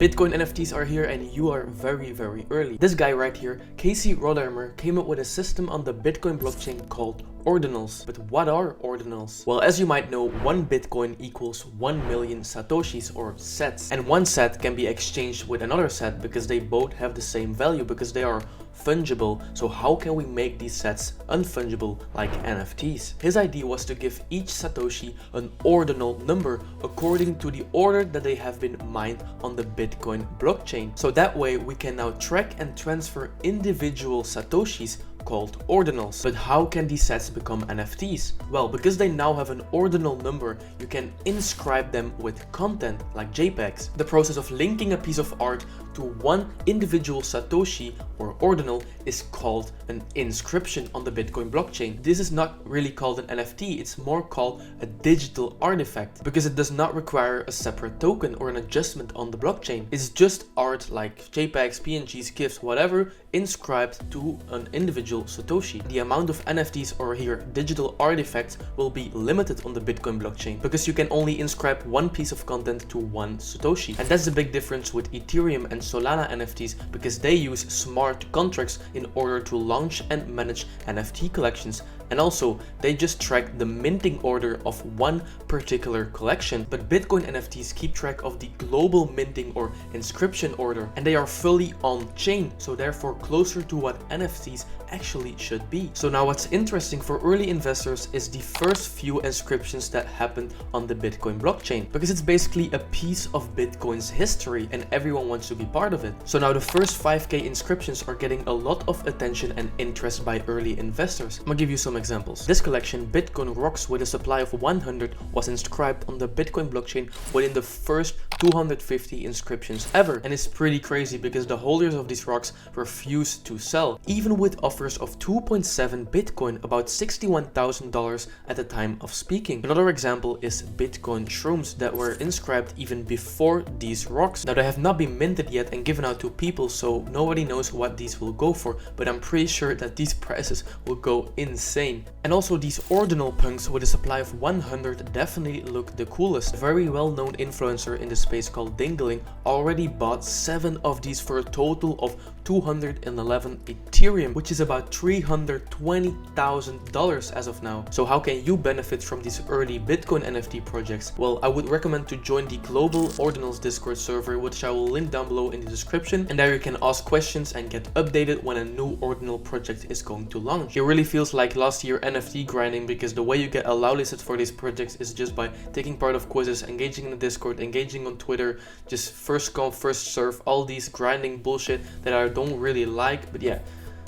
Bitcoin NFTs are here and you are very early. This guy right here, Casey Rothermer, came up with a system on the Bitcoin blockchain called Ordinals. But what are Ordinals? Well, as you might know, 1 Bitcoin equals 1 million Satoshis or sats. And one sat can be exchanged with another sat because they both have the same value because they are fungible. So how can we make these sats unfungible like NFTs? His idea was to give each Satoshi an ordinal number according to the order that they have been mined on the Bitcoin blockchain. So that way we can now track and transfer individual Satoshis called ordinals. But how can these sets become NFTs? Well, because they now have an ordinal number, you can inscribe them with content like JPEGs. The process of linking a piece of art to one individual Satoshi or ordinal is called an inscription on the Bitcoin blockchain. This is not really called an NFT, it's more called a digital artifact because it does not require a separate token or an adjustment on the blockchain. It's just art like JPEGs, PNGs, GIFs, whatever, inscribed to an individual Satoshi. The amount of NFTs or here digital artifacts will be limited on the Bitcoin blockchain because you can only inscribe one piece of content to one Satoshi. And that's the big difference with Ethereum and Solana NFTs because they use smart contracts in order to launch and manage NFT collections. And also, they just track the minting order of one particular collection. But Bitcoin NFTs keep track of the global minting or inscription order, and they are fully on-chain, so therefore closer to what NFTs actually should be. So now what's interesting for early investors is the first few inscriptions that happened on the Bitcoin blockchain, because it's basically a piece of Bitcoin's history and everyone wants to be part of it. So now the first 5K inscriptions are getting a lot of attention and interest by early investors. I'm gonna give you some examples. This collection, Bitcoin Rocks, with a supply of 100, was inscribed on the Bitcoin blockchain within the first 250 inscriptions ever. And it's pretty crazy because the holders of these rocks refused to sell, even with offers of 2.7 Bitcoin, about $61,000 at the time of speaking. Another example is Bitcoin Shrooms that were inscribed even before these rocks. Now they have not been minted yet and given out to people, so nobody knows what these will go for, but I'm pretty sure that these prices will go insane. And also these ordinal punks with a supply of 100 definitely look the coolest. A very well-known influencer in the space called Dingling already bought 7 of these for a total of 211 Ethereum, which is about $320,000 as of now. So how can you benefit from these early Bitcoin NFT projects? Well, I would recommend to join the global Ordinals Discord server, which I will link down below in the description, and there you can ask questions and get updated when a new Ordinal project is going to launch. It really feels like last year NFT grinding because the way you get allow listed for these projects is just by taking part of quizzes, engaging in the Discord, engaging on Twitter, just first come first serve, all these grinding bullshit that I don't really like, but yeah,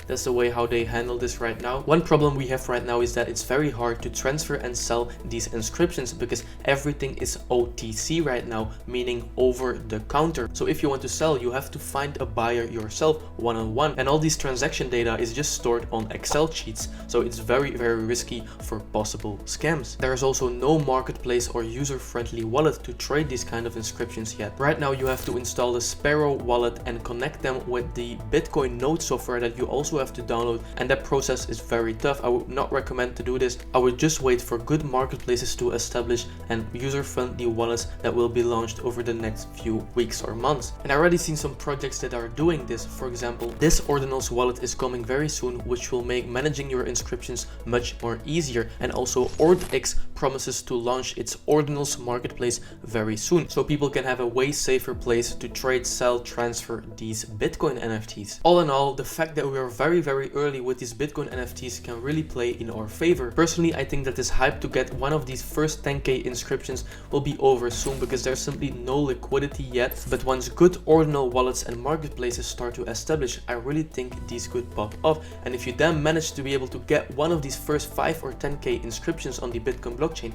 that's the way how they handle this right now. One problem we have right now is that it's very hard to transfer and sell these inscriptions because everything is OTC right now, meaning over the counter. So if you want to sell, you have to find a buyer yourself one-on-one, and all these transaction data is just stored on Excel sheets. So it's very risky for possible scams. There is also no marketplace or user-friendly wallet to trade these kind of inscriptions yet. Right now you have to install the Sparrow wallet and connect them with the Bitcoin node software that you also have to download, and that process is very tough. I would not recommend to do this. I would just wait for good marketplaces to establish and user-friendly wallets that will be launched over the next few weeks or months. And I already seen some projects that are doing this. For example, this Ordinals wallet is coming very soon, which will make managing your inscriptions much more easier. And also OrdX promises to launch its Ordinals marketplace very soon, so people can have a way safer place to trade, sell, transfer these Bitcoin NFTs. All in all, the fact that we are very early with these Bitcoin NFTs can really play in our favor. Personally, I think that this hype to get one of these first 10K inscriptions will be over soon because there's simply no liquidity yet. But once good ordinal wallets and marketplaces start to establish, I really think these could pop off. And if you then manage to be able to get one of these first 5 or 10K inscriptions on the Bitcoin blockchain,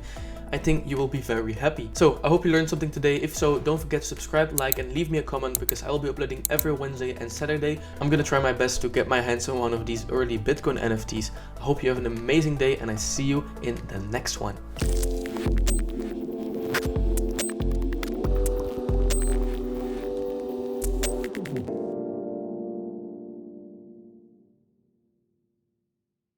I think you will be very happy. So I hope you learned something today. If so, don't forget to subscribe, like, and leave me a comment because I will be uploading every Wednesday and Saturday. I'm gonna try my best to get my hands on one of these early Bitcoin NFTs. I hope you have an amazing day and I see you in the next one.